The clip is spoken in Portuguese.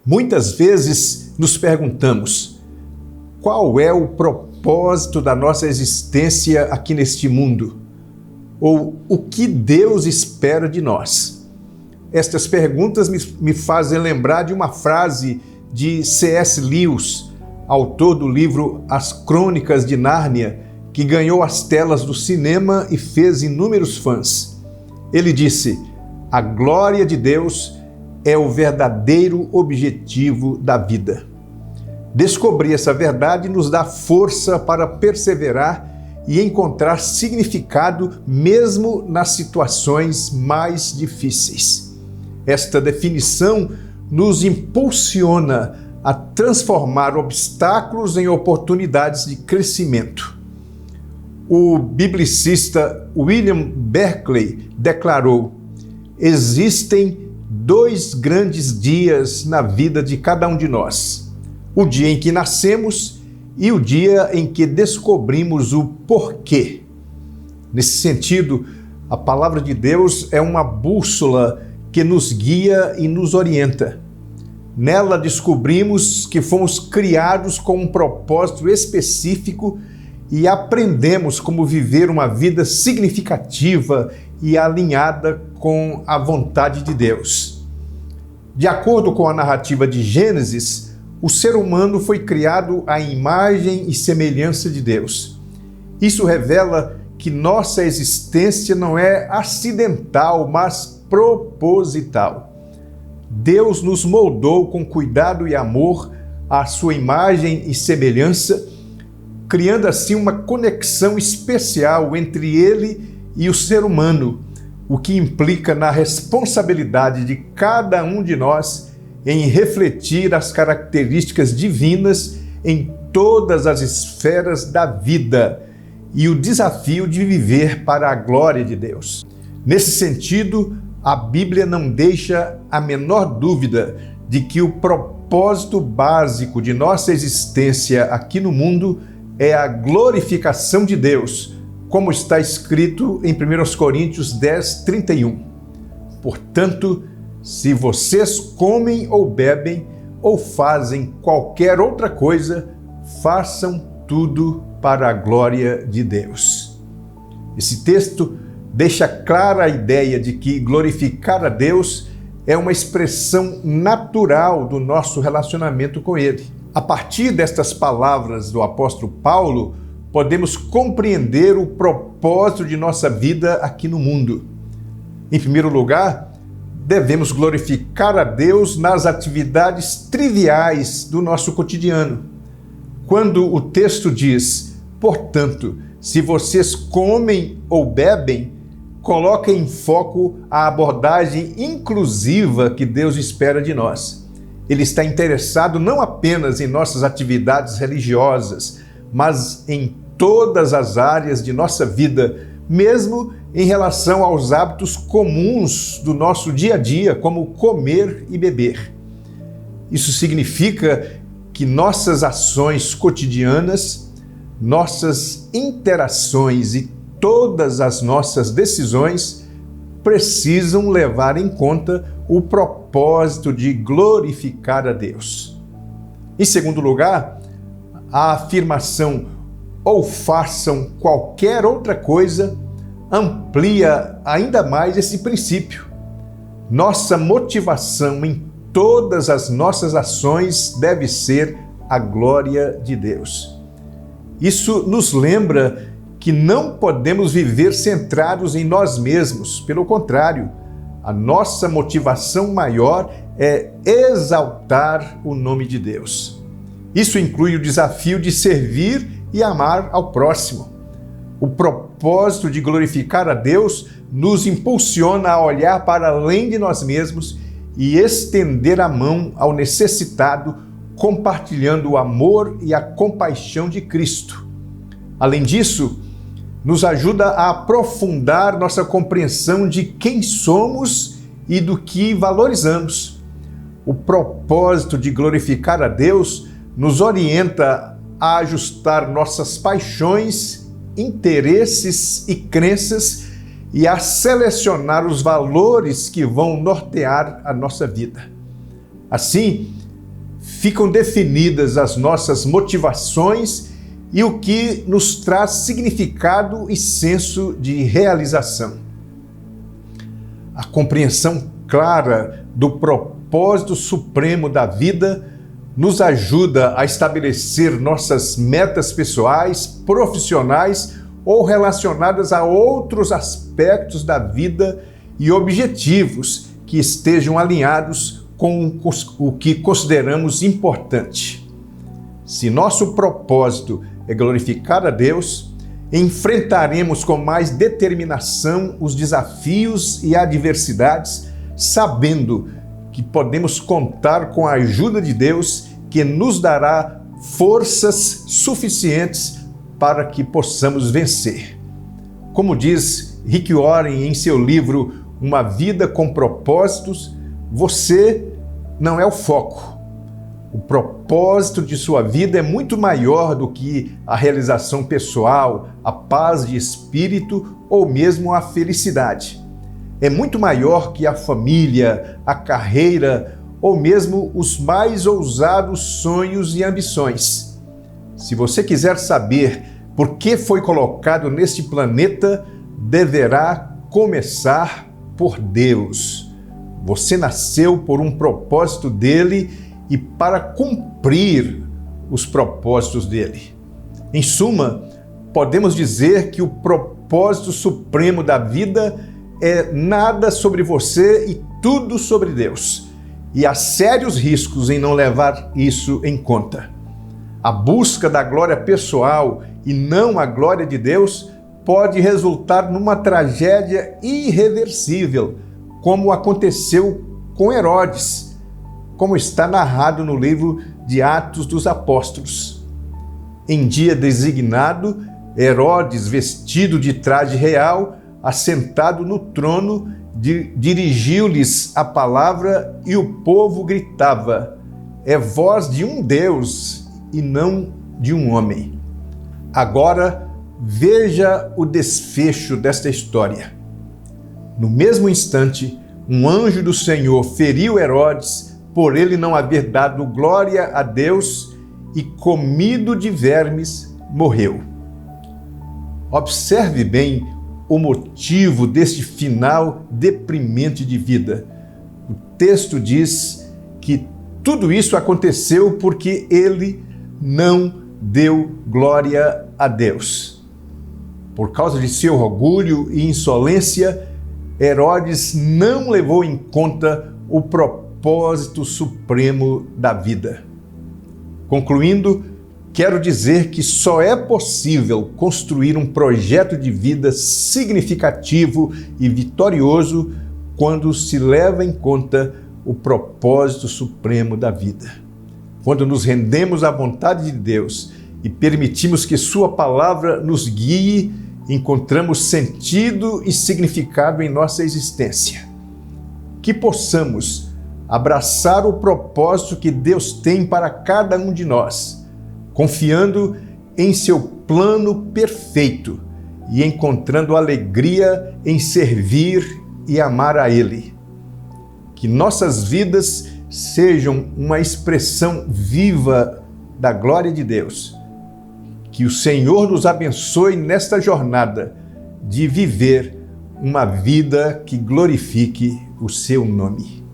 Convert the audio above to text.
Muitas vezes nos perguntamos: qual é o propósito da nossa existência aqui neste mundo? Ou o que Deus espera de nós? Estas perguntas me fazem lembrar de uma frase de C.S. Lewis, autor do livro As Crônicas de Nárnia, que ganhou as telas do cinema e fez inúmeros fãs. Ele disse: a glória de Deus é o verdadeiro objetivo da vida. Descobrir essa verdade nos dá força para perseverar e encontrar significado mesmo nas situações mais difíceis. Esta definição nos impulsiona a transformar obstáculos em oportunidades de crescimento. O biblicista William Barclay declarou: existem 2 grandes dias na vida de cada um de nós: o dia em que nascemos e o dia em que descobrimos o porquê. Nesse sentido, a palavra de Deus é uma bússola que nos guia e nos orienta. Nela descobrimos que fomos criados com um propósito específico e aprendemos como viver uma vida significativa e alinhada com a vontade de Deus. De acordo com a narrativa de Gênesis, o ser humano foi criado à imagem e semelhança de Deus. Isso revela que nossa existência não é acidental, mas proposital. Deus nos moldou com cuidado e amor à sua imagem e semelhança, criando assim uma conexão especial entre Ele e o ser humano, o que implica na responsabilidade de cada um de nós em refletir as características divinas em todas as esferas da vida e o desafio de viver para a glória de Deus. Nesse sentido, a Bíblia não deixa a menor dúvida de que o propósito básico de nossa existência aqui no mundo é a glorificação de Deus, como está escrito em 1 Coríntios 10, 31. Portanto, se vocês comem ou bebem ou fazem qualquer outra coisa, façam tudo para a glória de Deus. Esse texto deixa clara a ideia de que glorificar a Deus é uma expressão natural do nosso relacionamento com Ele. A partir destas palavras do apóstolo Paulo, podemos compreender o propósito de nossa vida aqui no mundo. Em primeiro lugar, devemos glorificar a Deus nas atividades triviais do nosso cotidiano. Quando o texto diz: portanto, se vocês comem ou bebem, coloca em foco a abordagem inclusiva que Deus espera de nós. Ele está interessado não apenas em nossas atividades religiosas, mas em todas as áreas de nossa vida, mesmo em relação aos hábitos comuns do nosso dia a dia, como comer e beber. Isso significa que nossas ações cotidianas, nossas interações e todas as nossas decisões precisam levar em conta o propósito de glorificar a Deus. Em segundo lugar, a afirmação ou façam qualquer outra coisa amplia ainda mais esse princípio. Nossa motivação em todas as nossas ações deve ser a glória de Deus. Isso nos lembra que não podemos viver centrados em nós mesmos. Pelo contrário, a nossa motivação maior é exaltar o nome de Deus. Isso inclui o desafio de servir e amar ao próximo. O propósito de glorificar a Deus nos impulsiona a olhar para além de nós mesmos e estender a mão ao necessitado, compartilhando o amor e a compaixão de Cristo. Além disso, nos ajuda a aprofundar nossa compreensão de quem somos e do que valorizamos. O propósito de glorificar a Deus nos orienta a ajustar nossas paixões, interesses e crenças e a selecionar os valores que vão nortear a nossa vida. Assim, ficam definidas as nossas motivações e o que nos traz significado e senso de realização. A compreensão clara do propósito supremo da vida nos ajuda a estabelecer nossas metas pessoais, profissionais ou relacionadas a outros aspectos da vida e objetivos que estejam alinhados com o que consideramos importante. Se nosso propósito é glorificar a Deus, enfrentaremos com mais determinação os desafios e adversidades, sabendo que podemos contar com a ajuda de Deus, que nos dará forças suficientes para que possamos vencer. Como diz Rick Warren em seu livro Uma Vida com Propósitos, você não é o foco. O propósito de sua vida é muito maior do que a realização pessoal, a paz de espírito ou mesmo a felicidade. É muito maior que a família, a carreira ou mesmo os mais ousados sonhos e ambições. Se você quiser saber por que foi colocado neste planeta, deverá começar por Deus. Você nasceu por um propósito dele e para cumprir os propósitos dele. Em suma, podemos dizer que o propósito supremo da vida é nada sobre você e tudo sobre Deus. E há sérios riscos em não levar isso em conta. A busca da glória pessoal e não a glória de Deus pode resultar numa tragédia irreversível, como aconteceu com Herodes, como está narrado no livro de Atos dos Apóstolos. Em dia designado, Herodes, vestido de traje real, assentado no trono, dirigiu-lhes a palavra e o povo gritava: é voz de um Deus e não de um homem. Agora, veja o desfecho desta história. No mesmo instante, um anjo do Senhor feriu Herodes por ele não haver dado glória a Deus e, comido de vermes, morreu. Observe bem o motivo deste final deprimente de vida. O texto diz que tudo isso aconteceu porque ele não deu glória a Deus. Por causa de seu orgulho e insolência, Herodes não levou em conta o propósito supremo da vida. Concluindo, quero dizer que só é possível construir um projeto de vida significativo e vitorioso quando se leva em conta o propósito supremo da vida. Quando nos rendemos à vontade de Deus e permitimos que Sua palavra nos guie, encontramos sentido e significado em nossa existência. Que possamos abraçar o propósito que Deus tem para cada um de nós, confiando em seu plano perfeito e encontrando alegria em servir e amar a Ele. Que nossas vidas sejam uma expressão viva da glória de Deus. Que o Senhor nos abençoe nesta jornada de viver uma vida que glorifique o seu nome.